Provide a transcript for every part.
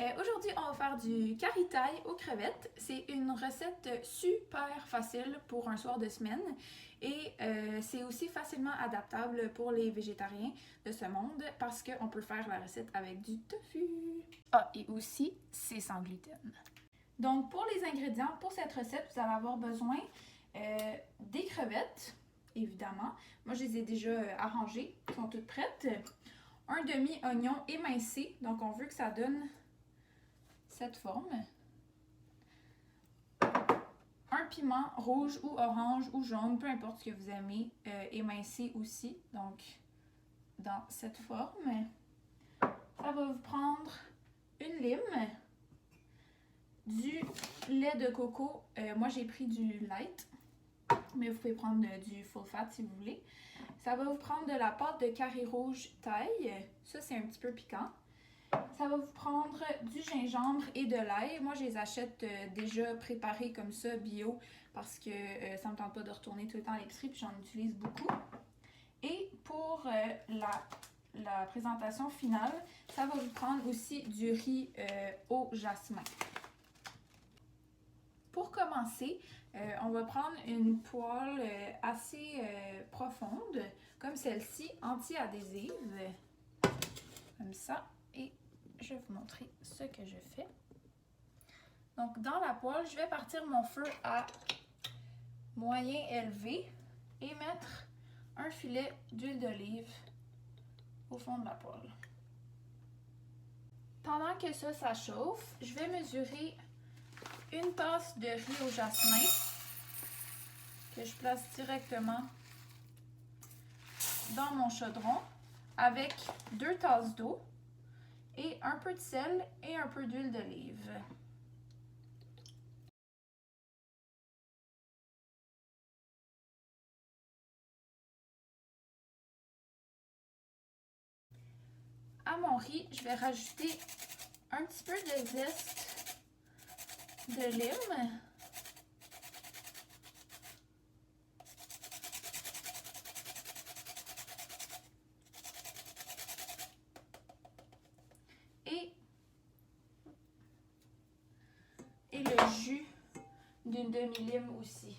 Aujourd'hui, on va faire du curry thai aux crevettes. C'est une recette super facile pour un soir de semaine et c'est aussi facilement adaptable pour les végétariens de ce monde parce qu'on peut faire la recette avec du tofu. Ah, et aussi, c'est sans gluten. Donc, pour les ingrédients pour cette recette, vous allez avoir besoin des crevettes, évidemment. Moi, je les ai déjà arrangées, elles sont toutes prêtes. Un demi-oignon émincé, donc on veut que ça donne cette forme. Un piment rouge ou orange ou jaune, peu importe ce que vous aimez, émincé aussi, donc dans cette forme. Ça va vous prendre une lime, du lait de coco, moi j'ai pris du light, mais vous pouvez prendre du full fat si vous voulez. Ça va vous prendre de la pâte de curry rouge thaï, ça c'est un petit peu piquant. Ça va vous prendre du gingembre et de l'ail. Moi, je les achète déjà préparés comme ça, bio, parce que ça ne me tente pas de retourner tout le temps à l'épicerie, puis j'en utilise beaucoup. Et pour la présentation finale, ça va vous prendre aussi du riz au jasmin. Pour commencer, on va prendre une poêle assez profonde, comme celle-ci, anti-adhésive, comme ça. Et je vais vous montrer ce que je fais. Donc, dans la poêle, je vais partir mon feu à moyen élevé et mettre un filet d'huile d'olive au fond de la poêle. Pendant que ça chauffe, je vais mesurer une tasse de riz au jasmin que je place directement dans mon chaudron avec 2 tasses d'eau et un peu de sel et un peu d'huile d'olive. À mon riz, je vais rajouter un petit peu de zeste de lime. Et le jus d'une demi-lime aussi.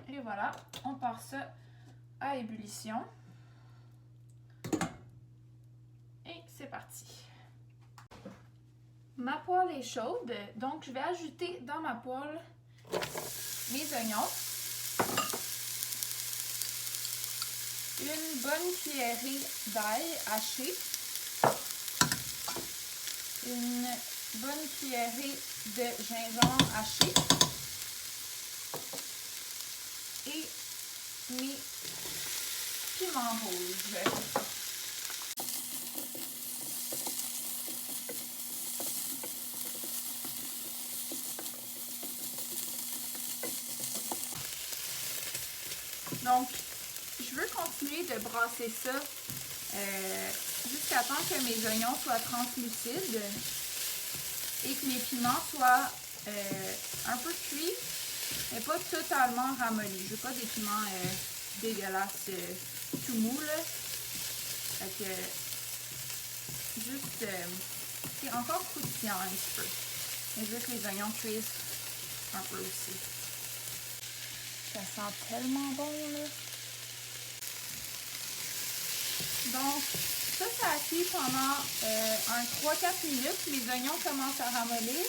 Et voilà, on part ça à ébullition. Et c'est parti. Ma poêle est chaude, donc je vais ajouter dans ma poêle mes oignons. Une bonne cuillerée d'ail haché. Une bonne cuillerée de gingembre haché. Et mes piments rouges. Donc, je veux continuer de brasser ça jusqu'à temps que mes oignons soient translucides et que mes piments soient un peu cuits, mais pas totalement ramollis. Je veux pas des piments dégueulasses tout mous, là. Fait que juste, c'est encore croustillant un petit peu. Mais je veux que les oignons cuisent un peu aussi. Ça sent tellement bon, là. Donc, ça a cuit pendant un 3-4 minutes. Les oignons commencent à ramollir.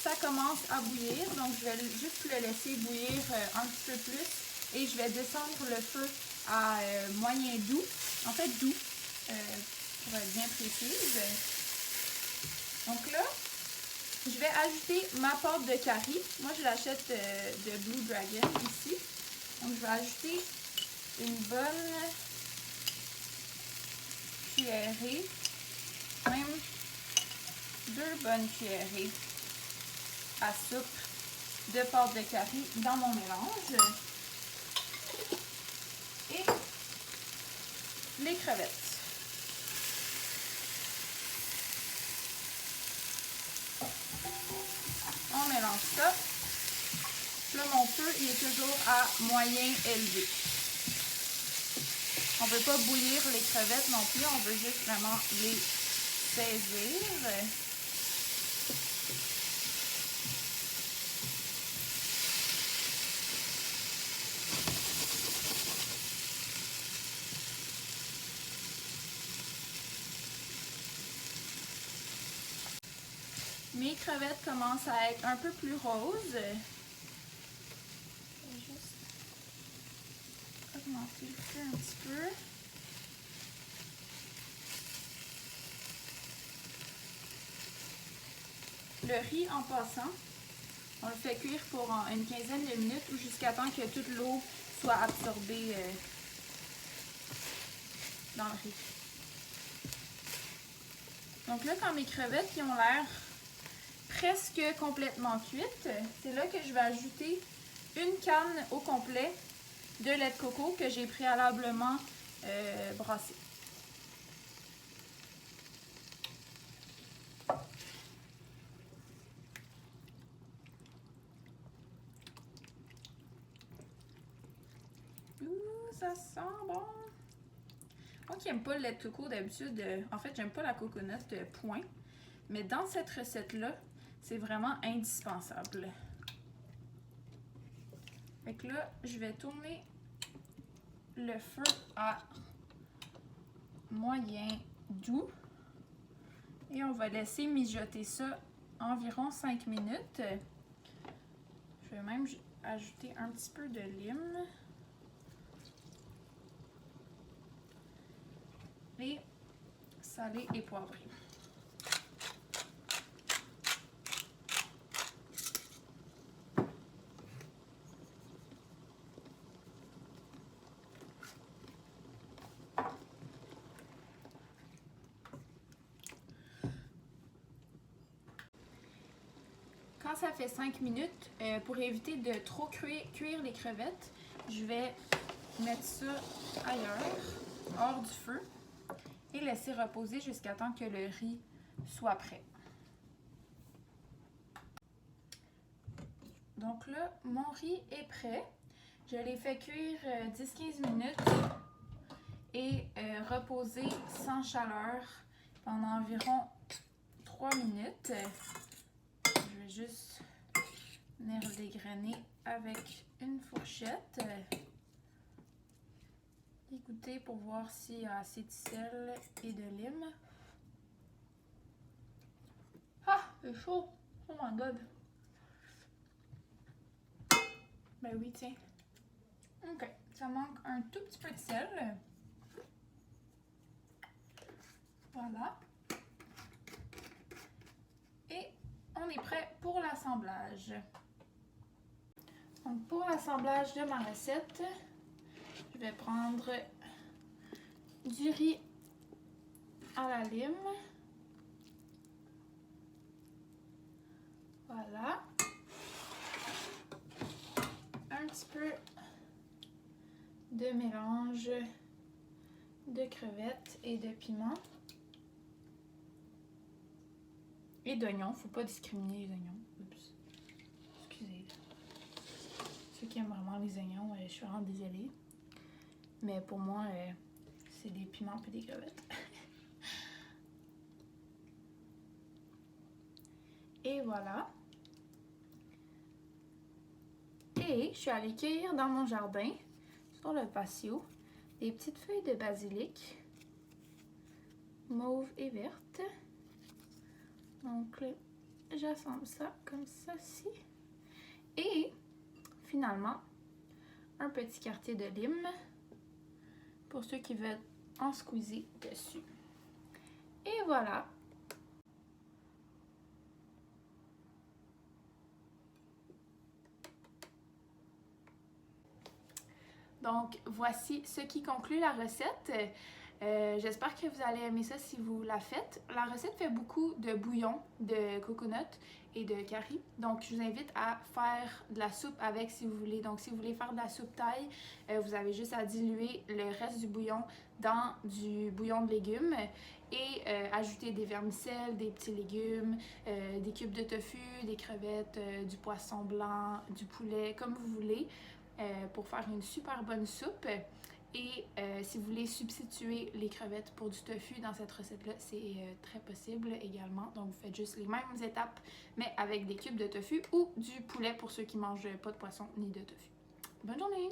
Ça commence à bouillir. Donc, je vais juste le laisser bouillir un petit peu plus. Et je vais descendre le feu à moyen doux. En fait, doux, pour être bien précise. Donc là, je vais ajouter ma pâte de curry. Moi, je l'achète de Blue Dragon ici. Donc, je vais ajouter une bonne cuillerée, même 2 bonnes cuillerées à soupe de pâte de curry dans mon mélange. Et les crevettes. On mélange ça. Là, mon feu, il est toujours à moyen élevé. On ne veut pas bouillir les crevettes non plus, on veut juste vraiment les saisir. Mes crevettes commencent à être un peu plus roses. Je vais juste augmenter le feu un petit peu. Le riz, en passant, on le fait cuire pour une quinzaine de minutes ou jusqu'à temps que toute l'eau soit absorbée dans le riz. Donc là, quand mes crevettes qui ont l'air presque complètement cuites, c'est là que je vais ajouter une canne au complet de lait de coco que j'ai préalablement brassé. Ça sent bon! Moi qui n'aime pas le lait de coco d'habitude, en fait j'aime pas la coconut point, mais dans cette recette-là, c'est vraiment indispensable. Fait que là, je vais tourner le feu à moyen doux et on va laisser mijoter ça environ 5 minutes. Je vais même ajouter un petit peu de lime. Et salé et poivré. Quand ça fait 5 minutes, pour éviter de trop cuire les crevettes, je vais mettre ça ailleurs, hors du feu, et laisser reposer jusqu'à temps que le riz soit prêt. Donc là, mon riz est prêt. Je l'ai fait cuire 10-15 minutes et reposer sans chaleur pendant environ 3 minutes. Je vais juste venir le dégrainer avec une fourchette. Écoutez pour voir s'il y a assez de sel et de lime. Ah, c'est chaud! Oh my god! Ben oui, tiens. Ok, ça manque un tout petit peu de sel. Voilà. Et on est prêt pour l'assemblage. Donc pour l'assemblage de ma recette, je vais prendre du riz à la lime. Voilà. Un petit peu de mélange de crevettes et de piment. Et d'oignons, faut pas discriminer les oignons. Oups. Excusez. Ceux qui aiment vraiment les oignons, je suis vraiment désolée. Mais pour moi, c'est des piments et des crevettes. Et voilà. Et je suis allée cueillir dans mon jardin, sur le patio, des petites feuilles de basilic, mauve et verte. Donc là, j'assemble ça comme ceci. Et finalement, un petit quartier de lime pour ceux qui veulent en squeezer dessus. Et voilà. Donc, voici ce qui conclut la recette. J'espère que vous allez aimer ça si vous la faites. La recette fait beaucoup de bouillon de coconut et de curry. Donc, je vous invite à faire de la soupe avec si vous voulez. Donc, si vous voulez faire de la soupe thaï, vous avez juste à diluer le reste du bouillon dans du bouillon de légumes et ajouter des vermicelles, des petits légumes, des cubes de tofu, des crevettes, du poisson blanc, du poulet, comme vous voulez, pour faire une super bonne soupe. Et si vous voulez substituer les crevettes pour du tofu dans cette recette-là, c'est très possible également. Donc, vous faites juste les mêmes étapes, mais avec des cubes de tofu ou du poulet pour ceux qui ne mangent pas de poisson ni de tofu. Bonne journée!